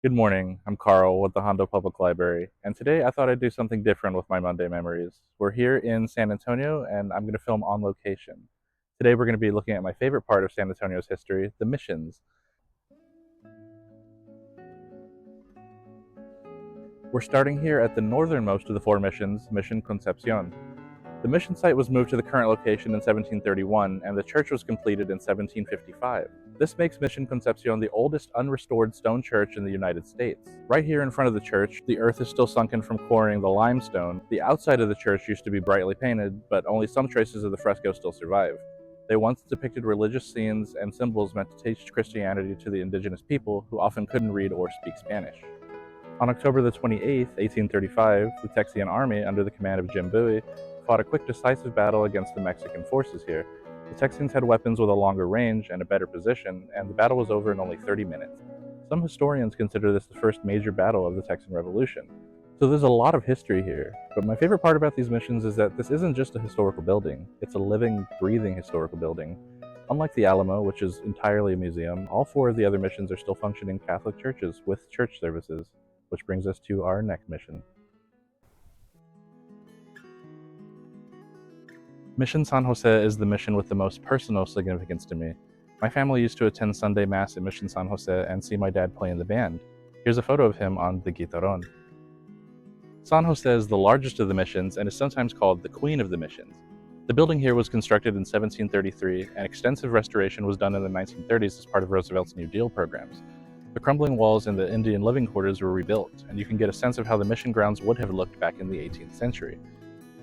Good morning. I'm Carl with the Hondo Public Library, and today I thought I'd do something different with my Monday memories. We're here in San Antonio, and I'm going to film on location. Today we're going to be looking at my favorite part of San Antonio's history, the missions. We're starting here at the northernmost of the four missions, Mission Concepcion. The mission site was moved to the current location in 1731, and the church was completed in 1755. This makes Mission Concepcion the oldest unrestored stone church in the United States. Right here in front of the church, the earth is still sunken from quarrying the limestone. The outside of the church used to be brightly painted, but only some traces of the fresco still survive. They once depicted religious scenes and symbols meant to teach Christianity to the indigenous people who often couldn't read or speak Spanish. On October the 28th, 1835, the Texian army, under the command of Jim Bowie, fought a quick, decisive battle against the Mexican forces here. The Texians had weapons with a longer range and a better position, and the battle was over in only 30 minutes. Some historians consider this the first major battle of the Texan Revolution. So there's a lot of history here, but my favorite part about these missions is that this isn't just a historical building, it's a living, breathing historical building. Unlike the Alamo, which is entirely a museum, all four of the other missions are still functioning Catholic churches with church services. Which brings us to our next mission. Mission San Jose is the mission with the most personal significance to me. My family used to attend Sunday Mass at Mission San Jose and see my dad play in the band. Here's a photo of him on the guitarron. San Jose is the largest of the missions and is sometimes called the Queen of the Missions. The building here was constructed in 1733, and extensive restoration was done in the 1930s as part of Roosevelt's New Deal programs. The crumbling walls in the Indian living quarters were rebuilt, and you can get a sense of how the mission grounds would have looked back in the 18th century.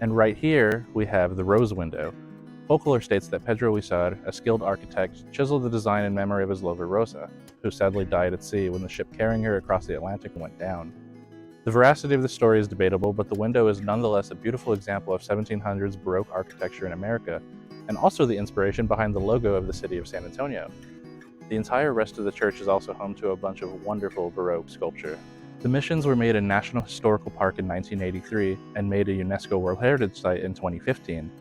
And right here, we have the rose window. Folklore states that Pedro Huizar, a skilled architect, chiseled the design in memory of his lover Rosa, who sadly died at sea when the ship carrying her across the Atlantic went down. The veracity of the story is debatable, but the window is nonetheless a beautiful example of 1700s Baroque architecture in America, and also the inspiration behind the logo of the city of San Antonio. The entire rest of the church is also home to a bunch of wonderful Baroque sculpture. The missions were made a National Historical Park in 1983 and made a UNESCO World Heritage Site in 2015.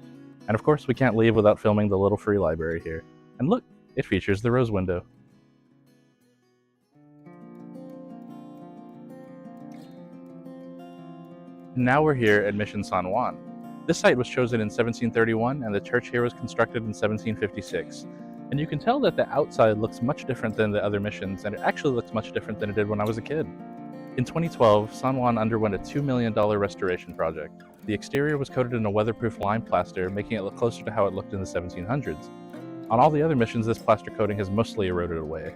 And of course, we can't leave without filming the little free library here. And look, it features the rose window. Now we're here at Mission San Juan. This site was chosen in 1731, and the church here was constructed in 1756. And you can tell that the outside looks much different than the other missions, and it actually looks much different than it did when I was a kid. In 2012, San Juan underwent a $2 million restoration project. The exterior was coated in a weatherproof lime plaster, making it look closer to how it looked in the 1700s. On all the other missions, this plaster coating has mostly eroded away.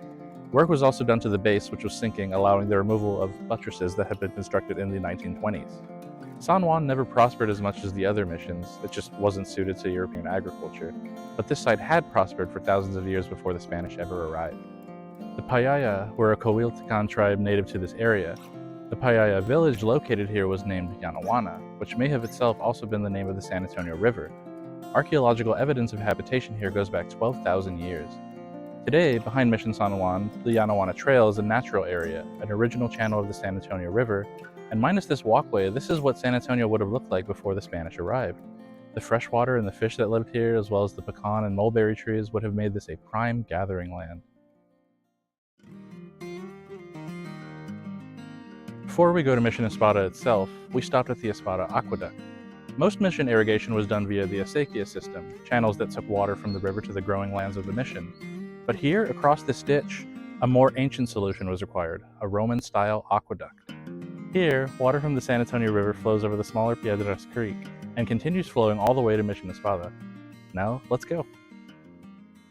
Work was also done to the base, which was sinking, allowing the removal of buttresses that had been constructed in the 1920s. San Juan never prospered as much as the other missions, it just wasn't suited to European agriculture. But this site had prospered for thousands of years before the Spanish ever arrived. The Payaya were a Coahuiltecan tribe native to this area. The Payaya village located here was named Yanaguana, which may have itself also been the name of the San Antonio River. Archaeological evidence of habitation here goes back 12,000 years. Today, behind Mission San Juan, the Yanaguana Trail is a natural area, an original channel of the San Antonio River, and minus this walkway, this is what San Antonio would have looked like before the Spanish arrived. The fresh water and the fish that lived here, as well as the pecan and mulberry trees, would have made this a prime gathering land. Before we go to Mission Espada itself, we stopped at the Espada Aqueduct. Most mission irrigation was done via the acequia system, channels that took water from the river to the growing lands of the mission. But here, across this ditch, a more ancient solution was required, a Roman-style aqueduct. Here, water from the San Antonio River flows over the smaller Piedras Creek and continues flowing all the way to Mission Espada. Now, let's go.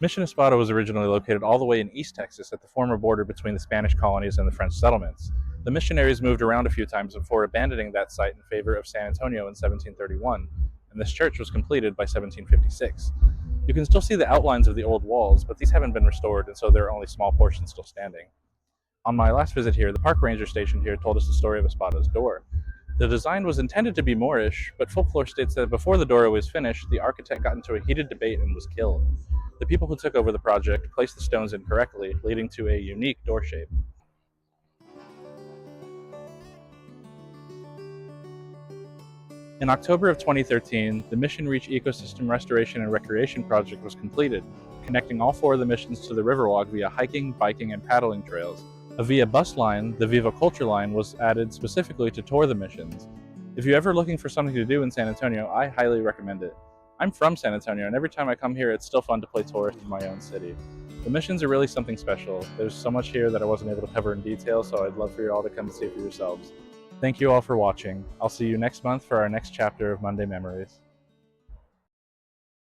Mission Espada was originally located all the way in East Texas at the former border between the Spanish colonies and the French settlements. The missionaries moved around a few times before abandoning that site in favor of San Antonio in 1731, and this church was completed by 1756. You can still see the outlines of the old walls, but these haven't been restored, and so there are only small portions still standing. On my last visit here, the park ranger station here told us the story of Espada's door. The design was intended to be Moorish, but folklore states that before the door was finished, the architect got into a heated debate and was killed. The people who took over the project placed the stones incorrectly, leading to a unique door shape. In October of 2013, the Mission Reach Ecosystem Restoration and Recreation Project was completed, connecting all four of the missions to the Riverwalk via hiking, biking, and paddling trails, A Via bus line, the Viva Culture line, was added specifically to tour the missions. If you're ever looking for something to do in San Antonio, I highly recommend it. I'm from San Antonio, and every time I come here, it's still fun to play tourist in my own city. The missions are really something special. There's so much here that I wasn't able to cover in detail, so I'd love for you all to come and see it for yourselves. Thank you all for watching. I'll see you next month for our next chapter of Monday Memories.